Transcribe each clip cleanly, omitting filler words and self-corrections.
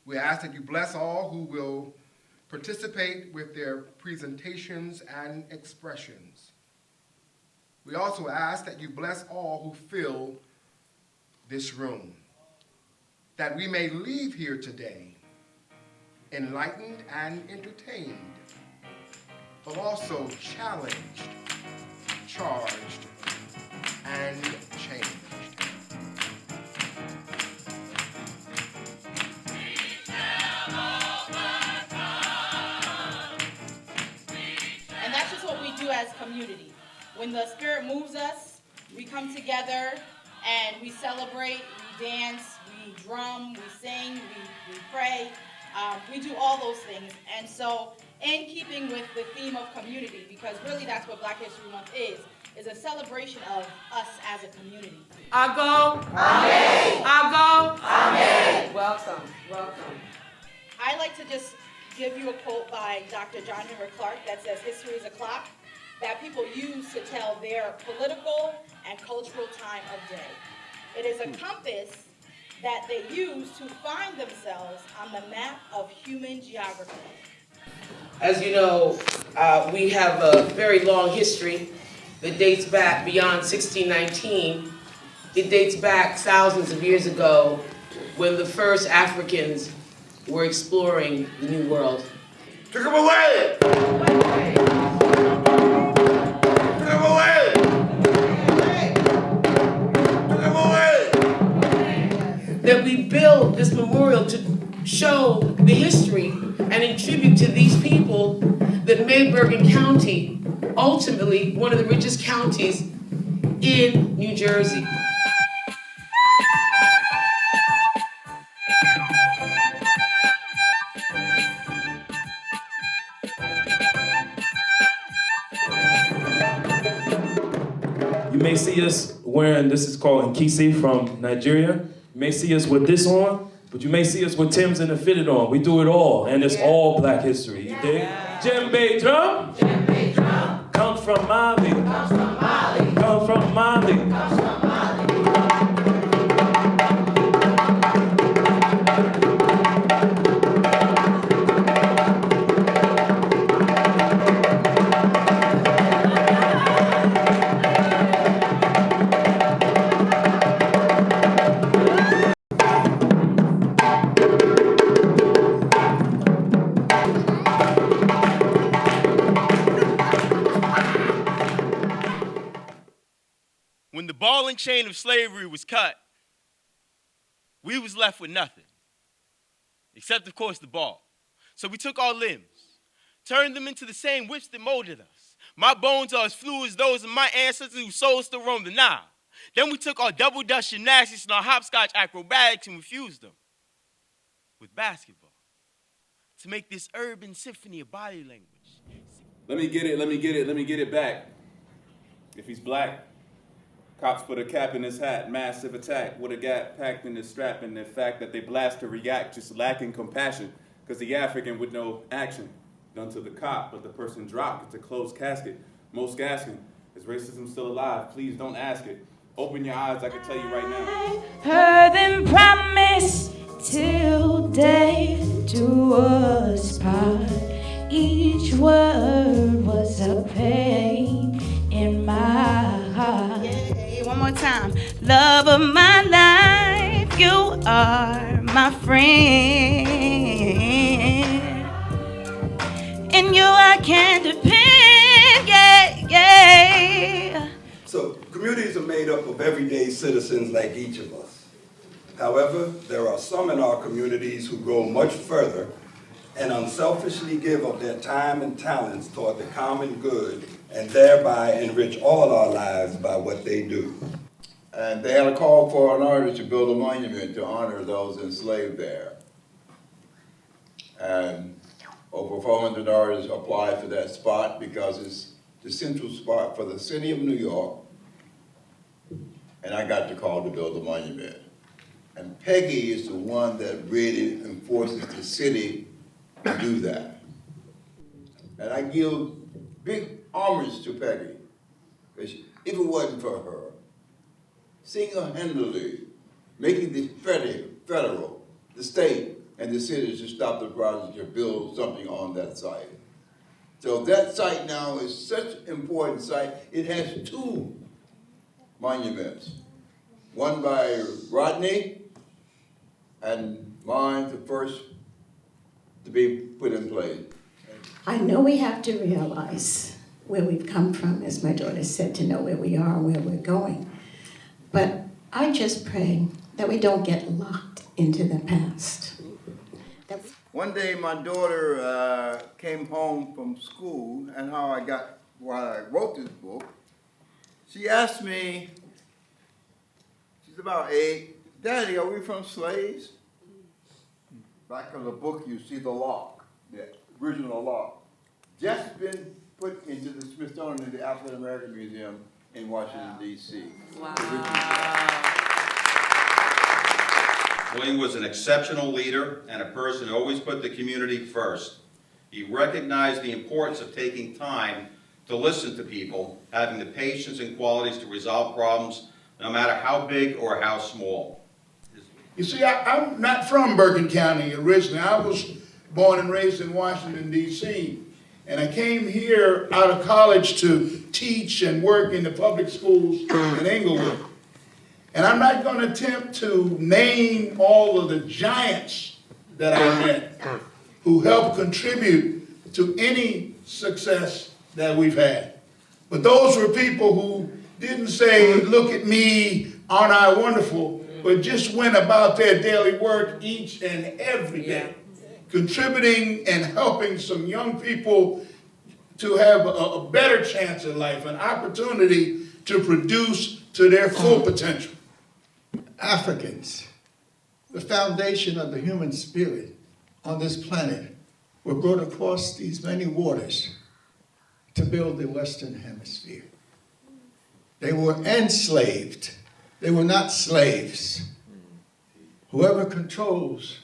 We ask that you bless all who will participate with their presentations and expressions. We also ask that you bless all who fill this room, that we may leave here today enlightened and entertained, but also challenged, charged, and changed. And that's just what we do as community. When the Spirit moves us, we come together and we celebrate, we dance, we drum, we sing, we pray. We do all those things. And so in keeping with the theme of community, because really that's what Black History Month is a celebration of us as a community. I go. Amen. I go. Amen. Welcome. Welcome. I like to just give you a quote by Dr. John Henrik Clarke that says, "History is a clock that people use to tell their political and cultural time of day. It is a compass that they use to find themselves on the map of human geography." As you know, we have a very long history that dates back beyond 1619. It dates back thousands of years ago when the first Africans were exploring the New World. Took him away! Took him away! Took him away! That we build this memorial to show the history and in tribute to these people that made Bergen County ultimately one of the richest counties in New Jersey. You may see us wearing, this is called Nkisi from Nigeria. You may see us with this on, but you may see us with Tim's and the fitted on. We do it all, and it's all Black history. You dig? Djembe drum. Djembe drum. Comes from Mali. Comes from Mali. Comes from Mali. Comes from Mali. When the ball and chain of slavery was cut, we was left with nothing, except, of course, the ball. So we took our limbs, turned them into the same whips that molded us. My bones are as fluid as those of my ancestors whose souls still roam the Nile. Then we took our double-dutch gymnastics and our hopscotch acrobatics and we fused them with basketball to make this urban symphony a body language. Let me get it back. If he's black, cops put a cap in his hat, massive attack, with a gap packed in his strap, and the fact that they blast to react, just lacking compassion, because the African with no action done to the cop, but the person dropped. It's a closed casket. Most asking, is racism still alive? Please don't ask it. Open your eyes, I can tell you right now. Heard them promise till death do us part. Each word was a pain in my heart. Yeah, one more time. Love of my life, you are my friend. In you I can depend, yeah. So communities are made up of everyday citizens like each of us. However, there are some in our communities who go much further and unselfishly give of their time and talents toward the common good and thereby enrich all our lives by what they do. And they had a call for an artist to build a monument to honor those enslaved there. And over 400 artists applied for that spot because it's the central spot for the city of New York. And I got the call to build a monument. And Peggy is the one that really enforces the city to do that. And I give big homage to Peggy, because if it wasn't for her, single-handedly making the federal, the state, and the city to stop the project to build something on that site. So that site now is such an important site. It has 2 monuments. One by Rodney, and mine, the first to be put in place. I know we have to realize where we've come from, as my daughter said, to know where we are and where we're going. But I just pray that we don't get locked into the past. One day my daughter came home from school, and while I wrote this book, she asked me, she's about 8, Daddy, are we from slaves? Back of the book you see the lock, the original lock, just been put into the Smithsonian, the African American Museum in Washington, D.C. Wow. William was an exceptional leader and a person who always put the community first. He recognized the importance of taking time to listen to people, having the patience and qualities to resolve problems, no matter how big or how small. You see, I'm not from Bergen County originally. I was born and raised in Washington, D.C., and I came here out of college to teach and work in the public schools in Englewood. And I'm not going to attempt to name all of the giants that I met who helped contribute to any success that we've had. But those were people who didn't say, look at me, aren't I wonderful, but just went about their daily work each and every day, contributing and helping some young people to have a better chance in life, an opportunity to produce to their full potential. Africans, the foundation of the human spirit on this planet, were brought across these many waters to build the Western Hemisphere. They were enslaved. They were not slaves. Whoever controls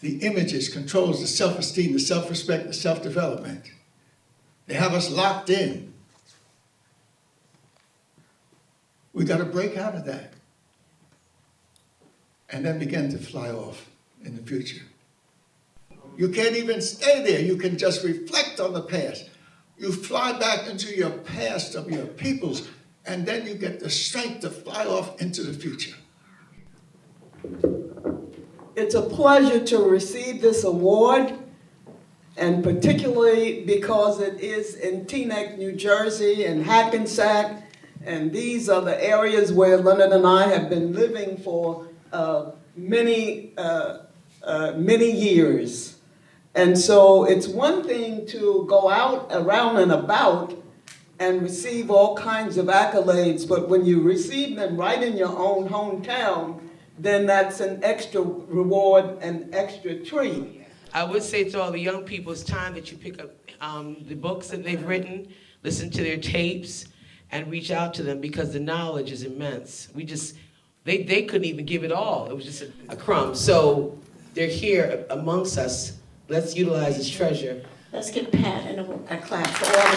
the images controls the self-esteem, the self-respect, the self-development. They have us locked in. We got to break out of that and then begin to fly off in the future. You can't even stay there. You can just reflect on the past. You fly back into your past of your peoples, and then you get the strength to fly off into the future. It's a pleasure to receive this award, and particularly because it is in Teaneck, New Jersey, and Hackensack, and these are the areas where Leonard and I have been living for many years. And so it's one thing to go out around and about and receive all kinds of accolades, but when you receive them right in your own hometown, then that's an extra reward, an extra treat. I would say to all the young people, it's time that you pick up the books that they've written, listen to their tapes, and reach out to them, because the knowledge is immense. They couldn't even give it all. It was just a crumb. So they're here amongst us. Let's utilize this treasure. Let's give Pat a clap for all the